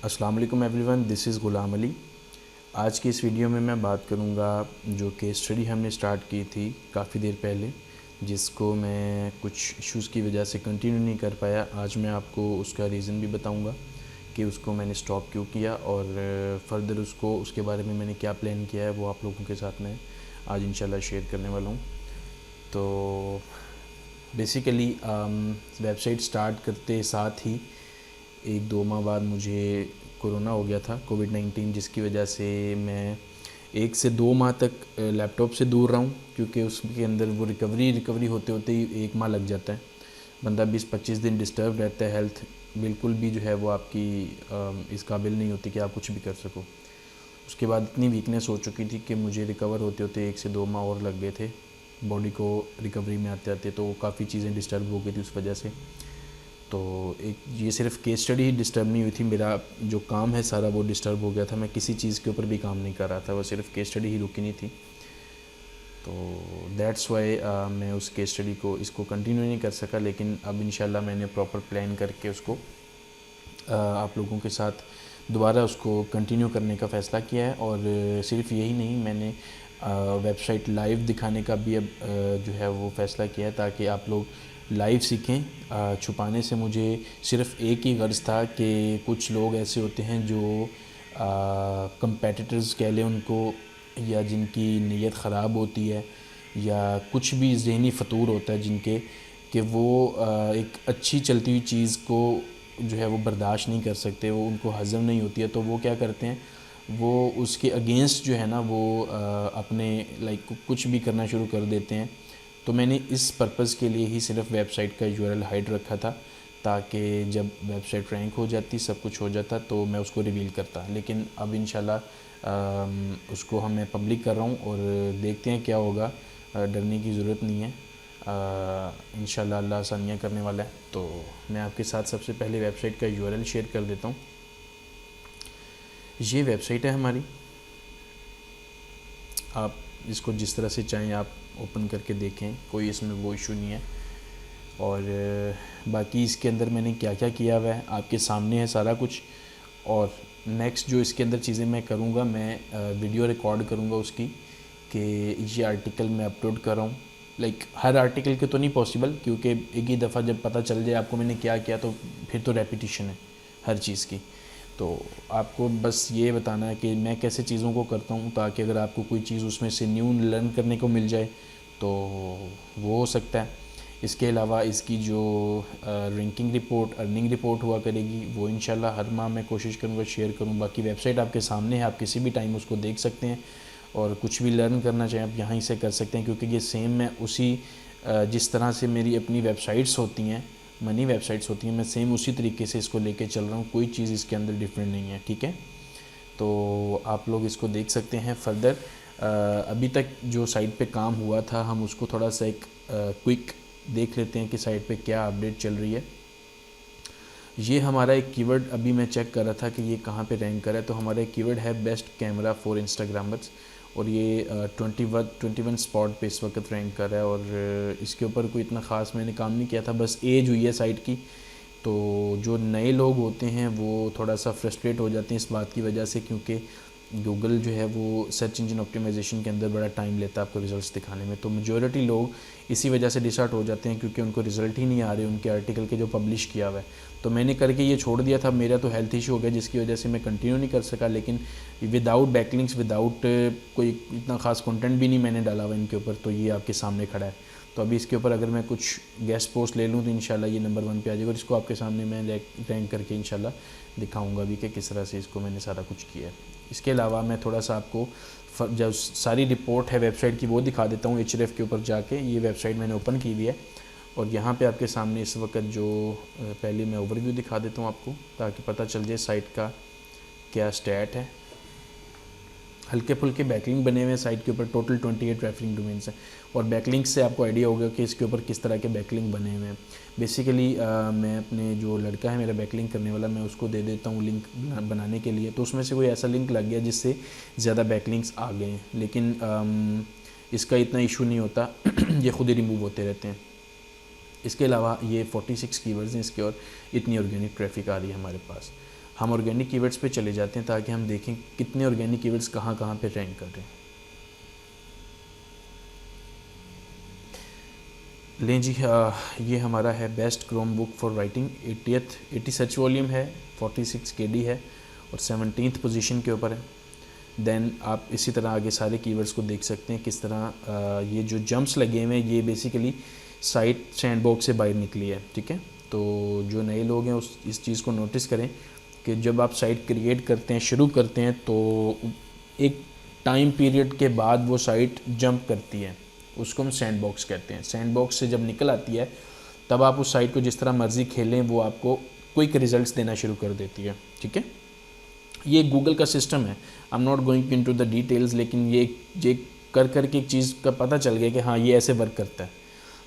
अस्सलाम वालेकुम everyone, this is Ghulam Ali. आज की इस वीडियो में मैं बात करूंगा जो केस स्टडी हमने स्टार्ट की थी काफ़ी देर पहले, जिसको मैं कुछ इश्यूज़ की वजह से कंटिन्यू नहीं कर पाया। आज मैं आपको उसका रीज़न भी बताऊंगा कि उसको मैंने स्टॉप क्यों किया और फर्दर उसके बारे में मैंने क्या प्लान किया है, वो आप लोगों के साथ मैं आज इंशाल्लाह शेयर करने वाला हूँ। तो बेसिकली वेबसाइट स्टार्ट करते साथ ही 1-2 माह बाद मुझे कोरोना हो गया था, कोविड-19, जिसकी वजह से मैं 1 से 2 माह तक लैपटॉप से दूर रहा हूँ, क्योंकि उसके अंदर वो रिकवरी होते होते ही 1 माह लग जाता है। बंदा 20-25 दिन डिस्टर्ब रहता है, हेल्थ बिल्कुल भी जो है वो आपकी इस काबिल नहीं होती कि आप कुछ भी कर सको। उसके बाद इतनी वीकनेस हो चुकी थी कि मुझे रिकवर होते होते 1 से 2 माह और लग गए थे बॉडी को रिकवरी में आते आते। तो काफ़ी चीज़ें डिस्टर्ब हो गई थी उस वजह से। तो एक ये सिर्फ केस स्टडी ही डिस्टर्ब नहीं हुई थी, मेरा जो काम है सारा वो डिस्टर्ब हो गया था। मैं किसी चीज़ के ऊपर भी काम नहीं कर रहा था, वो सिर्फ केस स्टडी ही रुकी नहीं थी। तो दैट्स वाई मैं उस केस स्टडी को इसको कंटिन्यू नहीं कर सका। लेकिन अब इंशाल्लाह मैंने प्रॉपर प्लान करके उसको आप लोगों के साथ दोबारा उसको कंटिन्यू करने का फ़ैसला किया है। और सिर्फ यही नहीं, मैंने वेबसाइट लाइव दिखाने का भी अब जो है वो फ़ैसला किया है, ताकि आप लोग लाइव सीखें। छुपाने से मुझे सिर्फ एक ही गर्ज़ था कि कुछ लोग ऐसे होते हैं जो कंपेटिटर्स कह लें उनको, या जिनकी नीयत ख़राब होती है, या कुछ भी ज़हनी फ़तूर होता है जिनके, कि वो एक अच्छी चलती हुई चीज़ को जो है वो बर्दाश्त नहीं कर सकते, वो उनको हज़म नहीं होती है। तो वो क्या करते हैं, वो उसके अगेंस्ट जो है ना वो अपने कुछ भी करना शुरू कर देते हैं। तो मैंने इस पर्पज़ के लिए ही सिर्फ वेबसाइट का यूआरएल हाइड रखा था, ताकि जब वेबसाइट रैंक हो जाती, सब कुछ हो जाता, तो मैं उसको रिवील करता। लेकिन अब इंशाल्लाह उसको मैं पब्लिक कर रहा हूँ और देखते हैं क्या होगा। डरने की ज़रूरत नहीं है, इंशाल्लाह अल्लाह आसानियाँ करने वाला है। तो मैं आपके साथ सबसे पहले वेबसाइट का यूआरएल शेयर कर देता हूँ। ये वेबसाइट है हमारी, आप इसको जिस तरह से चाहें आप ओपन करके देखें, कोई इसमें वो इशू नहीं है। और बाकी इसके अंदर मैंने क्या क्या किया हुआ है आपके सामने है सारा कुछ। और नेक्स्ट जो इसके अंदर चीज़ें मैं करूँगा, मैं वीडियो रिकॉर्ड करूँगा उसकी, कि ये आर्टिकल मैं अपलोड कर रहा हूँ। हर आर्टिकल के तो नहीं पॉसिबल, क्योंकि एक ही दफ़ा जब पता चल जाए आपको मैंने क्या किया, तो फिर तो रेपिटिशन है हर चीज़ की। तो आपको बस ये बताना है कि मैं कैसे चीज़ों को करता हूँ, ताकि अगर आपको कोई चीज़ उसमें से न्यू लर्न करने को मिल जाए तो वो हो सकता है। इसके अलावा इसकी जो रैंकिंग रिपोर्ट, अर्निंग रिपोर्ट हुआ करेगी, वो इंशाल्लाह हर माह मैं कोशिश करूँगा शेयर करूँ। बाकी वेबसाइट आपके सामने है, आप किसी भी टाइम उसको देख सकते हैं, और कुछ भी लर्न करना चाहें आप यहाँ से कर सकते हैं, क्योंकि ये सेम मैं उसी जिस तरह से मेरी अपनी वेबसाइट्स होती हैं, मनी वेबसाइट्स होती हैं, मैं सेम उसी तरीके से इसको लेके चल रहा हूँ। कोई चीज़ इसके अंदर डिफरेंट नहीं है, ठीक है। तो आप लोग इसको देख सकते हैं। फर्दर अभी तक जो साइट पे काम हुआ था, हम उसको थोड़ा सा एक क्विक देख लेते हैं कि साइट पे क्या अपडेट चल रही है। ये हमारा एक कीवर्ड अभी मैं चेक कर रहा था कि ये कहाँ पे रैंक कर रहा है। तो हमारा एक कीवर्ड है बेस्ट कैमरा फॉर इंस्टाग्रामर्स, और ये 21 स्पॉट पे इस वक्त रैंक कर रहा है। और इसके ऊपर कोई इतना ख़ास मैंने काम नहीं किया था, बस एज हुई है साइट की। तो जो नए लोग होते हैं वो थोड़ा सा फ्रस्ट्रेट हो जाते हैं इस बात की वजह से, क्योंकि गूगल जो है वो सर्च इंजन ऑप्टिमाइजेशन के अंदर बड़ा टाइम लेता है आपको रिज़ल्ट्स दिखाने में। तो मेजॉरिटी लोग इसी वजह से डिसहार्ट हो जाते हैं, क्योंकि उनको रिज़ल्ट ही नहीं आ रहे उनके आर्टिकल के जो पब्लिश किया हुआ है। तो मैंने करके ये छोड़ दिया था, मेरा तो हेल्थ इशू हो गया जिसकी वजह से मैं कंटिन्यू नहीं कर सका। लेकिन विदाउट बैकलिंक्स, विदाउट कोई इतना ख़ास कंटेंट भी नहीं मैंने डाला हुआ इनके ऊपर, तो ये आपके सामने खड़ा है। तो अभी इसके ऊपर अगर मैं कुछ गेस्ट पोस्ट ले लूँ तो इंशाल्लाह ये नंबर 1 पे आ जाएगा, और इसको आपके सामने मैं रैंक करके इंशाल्लाह दिखाऊंगा भी कि किस तरह से इसको मैंने सारा कुछ किया है। इसके अलावा मैं थोड़ा सा आपको जो सारी रिपोर्ट है वेबसाइट की वो दिखा देता हूँ। एचरेफ के ऊपर जाके ये वेबसाइट मैंने ओपन की हुई है, और यहाँ पे आपके सामने इस वक्त जो पहले मैं ओवरव्यू दिखा देता हूँ आपको, ताकि पता चल जाए साइट का क्या स्टैट है। हल्के फुल्के बैकलिंक बने हुए हैं साइट के ऊपर। टोटल 28 ट्रैफिक डोमेन्स हैं, और बैकलिंक से आपको आइडिया होगा कि इसके ऊपर किस तरह के बैकलिंक बने हुए हैं। बेसिकली मैं अपने जो लड़का है मेरा बैकलिंक करने वाला, मैं उसको दे देता हूँ लिंक बनाने के लिए, तो उसमें से कोई ऐसा लिंक लग गया जिससे ज़्यादा बैकलिंक्स आ गए हैं। लेकिन इसका इतना इशू नहीं होता ये खुद ही रिमूव होते रहते हैं। इसके अलावा ये 46 कीवर्ड्स हैं इसके, और इतनी ऑर्गेनिक ट्रैफिक आ रही है हमारे पास। हम ऑर्गेनिक कीवर्ड्स पे चले जाते हैं ताकि हम देखें कितने ऑर्गेनिक कीवर्ड्स कहाँ कहाँ पे रैंक कर रहे हैं। लें जी, ये हमारा है best Chrome book for writing, 80 search volume है, 46 KD है और 17th पोजीशन के ऊपर है। देन आप इसी तरह आगे सारे कीवर्ड्स को देख सकते हैं किस तरह ये जो जंप्स लगे हुए हैं ये बेसिकली साइट सैंडबॉक्स से बाहर निकली है, ठीक है। तो जो नए लोग हैं इस चीज़ को नोटिस करें कि जब आप साइट क्रिएट करते हैं, शुरू करते हैं, तो एक टाइम पीरियड के बाद वो साइट जंप करती है, उसको हम सैंडबॉक्स कहते हैं। सैंडबॉक्स से जब निकल आती है तब आप उस साइट को जिस तरह मर्ज़ी खेलें वो आपको क्विक रिजल्ट्स देना शुरू कर देती है, ठीक है। ये गूगल का सिस्टम है, I am not going into the details, लेकिन ये कर के एक चीज़ का पता चल गया कि हाँ ये ऐसे वर्क करता है।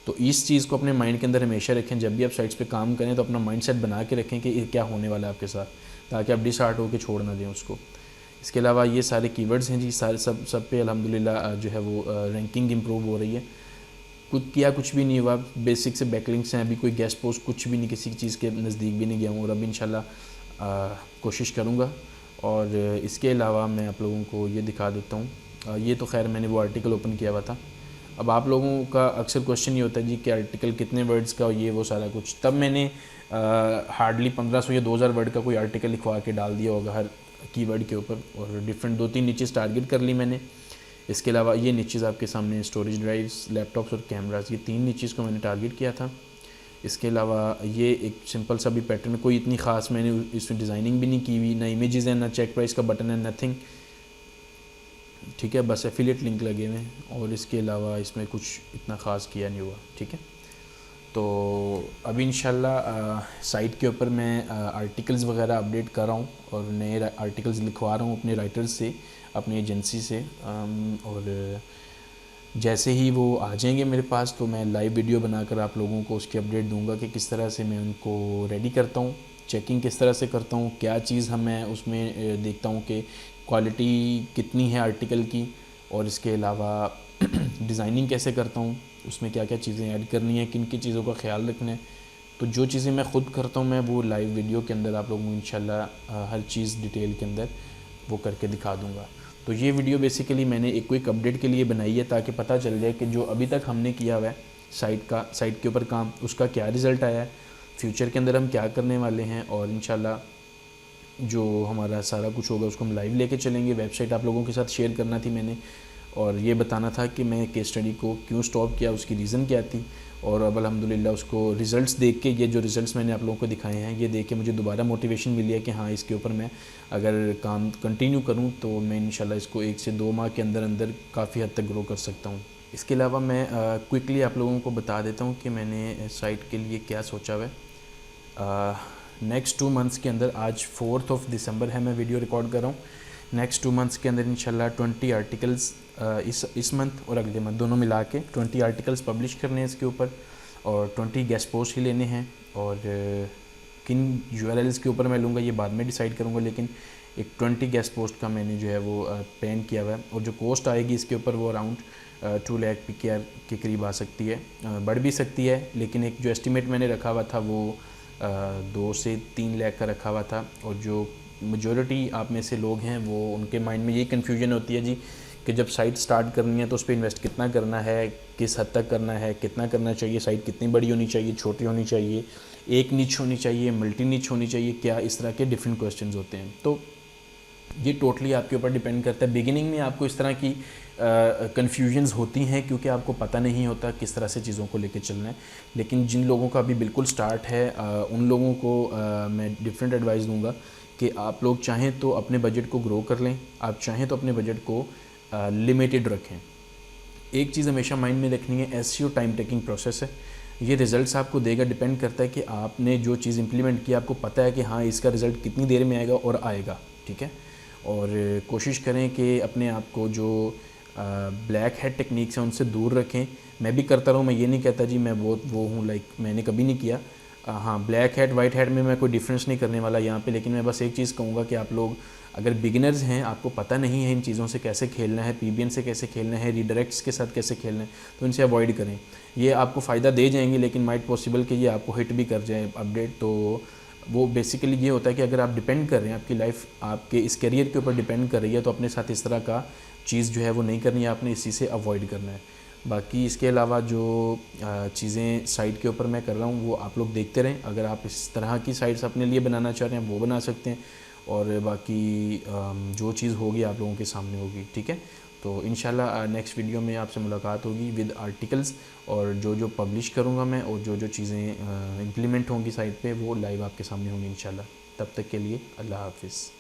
तो इस चीज़ को अपने माइंड के अंदर हमेशा रखें, जब भी आप साइट्स पे काम करें तो अपना माइंड सेट बना के रखें कि ये क्या होने वाला है आपके साथ, ताकि आप डिसहार्ट होकर छोड़ ना दें उसको। इसके अलावा ये सारे कीवर्ड्स हैं जी, सारे सब पे अल्हम्दुलिल्लाह जो है वो रैंकिंग इम्प्रूव हो रही है। कुछ भी नहीं हुआ, बेसिक से बैकलिंक्स हैं, अभी कोई गेस्ट पोस्ट कुछ भी नहीं, किसी चीज़ के नज़दीक भी नहीं गया हूँ और अब इंशाल्लाह कोशिश करूँगा। और इसके अलावा मैं आप लोगों को ये दिखा देता हूँ, ये तो खैर मैंने वो आर्टिकल ओपन किया हुआ था। अब आप लोगों का अक्सर क्वेश्चन ये होता है जी कि आर्टिकल कितने वर्ड्स का, ये वो सारा कुछ, तब मैंने हार्डली 1500 या 2000 वर्ड का कोई आर्टिकल लिखवा के डाल दिया होगा हर कीवर्ड के ऊपर, और डिफरेंट 2-3 नीचेस टारगेट कर ली मैंने। इसके अलावा ये नीचेस आपके सामने स्टोरेज ड्राइव्स, लैपटॉप्स और कैमरास, ये 3 नीचेस को मैंने टारगेट किया था। इसके अलावा ये एक सिंपल सा भी पैटर्न, कोई इतनी ख़ास मैंने इसमें डिज़ाइनिंग भी नहीं की हुई, ना इमेजेस हैं, ना चेक प्राइस का बटन है, नथिंग, ठीक है, बस एफिलिएट लिंक लगे हुए हैं और इसके अलावा इसमें कुछ इतना ख़ास किया नहीं हुआ, ठीक है। तो अभी इंशाल्लाह साइट के ऊपर मैं आर्टिकल्स वगैरह अपडेट कर रहा हूँ और नए आर्टिकल्स लिखवा रहा हूँ अपने राइटर्स से, अपनी एजेंसी से, और जैसे ही वो आ जाएंगे मेरे पास तो मैं लाइव वीडियो बनाकर आप लोगों को उसकी अपडेट दूंगा कि किस तरह से मैं उनको रेडी करता हूँ, चेकिंग किस तरह से करता हूँ, क्या चीज़ मैं उसमें देखता हूँ कि क्वालिटी कितनी है आर्टिकल की, और इसके अलावा डिज़ाइनिंग कैसे करता हूँ, उसमें क्या क्या चीज़ें ऐड करनी है, किन किन चीज़ों का ख्याल रखना है। तो जो चीज़ें मैं ख़ुद करता हूँ मैं वो लाइव वीडियो के अंदर आप लोगों को इंशाल्लाह हर चीज़ डिटेल के अंदर वो करके दिखा दूँगा। तो ये वीडियो बेसिकली मैंने एक क्विक अपडेट के लिए बनाई है ताकि पता चल जाए कि जो अभी तक हमने किया हुआ है साइट के ऊपर काम, उसका क्या रिज़ल्ट आया है, फ्यूचर के अंदर हम क्या करने वाले हैं, और इंशाल्लाह जो हमारा सारा कुछ होगा उसको हम लाइव लेके चलेंगे। वेबसाइट आप लोगों के साथ शेयर करना थी मैंने, और ये बताना था कि मैं केस स्टडी को क्यों स्टॉप किया, उसकी रीज़न क्या थी, और अब अल्हम्दुलिल्लाह उसको रिज़ल्ट्स देख के, ये जो रिज़ल्ट्स मैंने आप लोगों को दिखाए हैं ये देख के मुझे दोबारा मोटिवेशन मिली है कि हाँ इसके ऊपर मैं अगर काम कंटिन्यू करूँ तो मैं इंशाल्लाह इसको 1 से 2 माह के अंदर अंदर काफ़ी हद तक ग्रो कर सकता हूँ। इसके अलावा मैं क्विकली आप लोगों को बता देता हूँ कि मैंने साइट के लिए क्या सोचा हुआ है। नेक्स्ट 2 मंथ्स के अंदर, आज 4 दिसंबर है, मैं वीडियो रिकॉर्ड कर रहा हूँ, नेक्स्ट 2 मंथ्स के अंदर इंशाल्लाह 20 आर्टिकल्स इस मंथ और अगले मंथ दोनों मिला के 20 आर्टिकल्स पब्लिश करने हैं इसके ऊपर, और 20 गेस्ट पोस्ट ही लेने हैं। और किन URLs के ऊपर मैं लूँगा ये बाद में डिसाइड करूँगा, लेकिन एक 20 गेस्ट पोस्ट का मैंने जो है वो प्लान किया हुआ है, और जो कॉस्ट आएगी इसके ऊपर वो अराउंड 2 लाख PKR के करीब आ सकती है, बढ़ भी सकती है, लेकिन एक जो एस्टिमेट मैंने रखा हुआ था वो 2 से 3 लाख का रखा हुआ था। और जो मेजॉरिटी आप में से लोग हैं वो उनके माइंड में यही कन्फ्यूजन होती है जी कि जब साइट स्टार्ट करनी है तो उस पर इन्वेस्ट कितना करना है, किस हद तक करना है, कितना करना चाहिए, साइट कितनी बड़ी होनी चाहिए, छोटी होनी चाहिए, एक नीच होनी चाहिए, मल्टी नीच होनी चाहिए, क्या, इस तरह के डिफरेंट क्वेश्चंस होते हैं। तो ये टोटली आपके ऊपर डिपेंड करता है। बिगिनिंग में आपको इस तरह की कन्फ्यूजन्स होती हैं क्योंकि आपको पता नहीं होता किस तरह से चीज़ों को लेकर चलना है, लेकिन जिन लोगों का अभी बिल्कुल स्टार्ट है उन लोगों को मैं डिफरेंट एडवाइस दूँगा कि आप लोग चाहें तो अपने बजट को ग्रो कर लें, आप चाहें तो अपने बजट को लिमिटेड रखें। एक चीज़ हमेशा माइंड में रखनी है, SEO टाइम टेकिंग प्रोसेस है, ये रिज़ल्ट्स आपको देगा, डिपेंड करता है कि आपने जो चीज़ इंप्लीमेंट की आपको पता है कि हाँ इसका रिज़ल्ट कितनी देर में आएगा और आएगा, ठीक है। और कोशिश करें कि अपने आप को जो ब्लैक हेड टेक्निक्स हैं उनसे दूर रखें। मैं भी करता रहूँ, मैं ये नहीं कहता जी मैं बहुत वो हूँ, लाइक मैंने कभी नहीं किया। हाँ, ब्लैक हेड वाइट हेड में मैं कोई डिफरेंस नहीं करने वाला यहाँ पे, लेकिन मैं बस एक चीज़ कहूँगा कि आप लोग अगर बिगिनर्स हैं, आपको पता नहीं है इन चीज़ों से कैसे खेलना है, PBN से कैसे खेलना है, रीडायरेक्ट्स के साथ कैसे खेलना है, तो इनसे अवॉइड करें। ये आपको फ़ायदा दे जाएंगे लेकिन माइट पॉसिबल कि ये आपको हिट भी कर जाए अपडेट। तो वो बेसिकली ये होता है कि अगर आप डिपेंड कर रहे हैं, आपकी लाइफ आपके इस करियर के ऊपर डिपेंड कर रही है, तो अपने साथ इस तरह का चीज़ जो है वो नहीं करनी है, आपने इसी से अवॉइड करना है। बाकी इसके अलावा जो चीज़ें साइट के ऊपर मैं कर रहा हूँ वो आप लोग देखते रहें। अगर आप इस तरह की साइट्स अपने लिए बनाना चाह रहे हैं वो बना सकते हैं, और बाकी जो चीज़ होगी आप लोगों के सामने होगी, ठीक है। तो इंशाल्लाह नेक्स्ट वीडियो में आपसे मुलाकात होगी विद आर्टिकल्स, और जो जो पब्लिश करूँगा मैं और जो जो चीज़ें इम्प्लीमेंट होंगी साइट पे वो लाइव आपके सामने होंगी इंशाल्लाह। तब तक के लिए अल्लाह हाफ़िज़।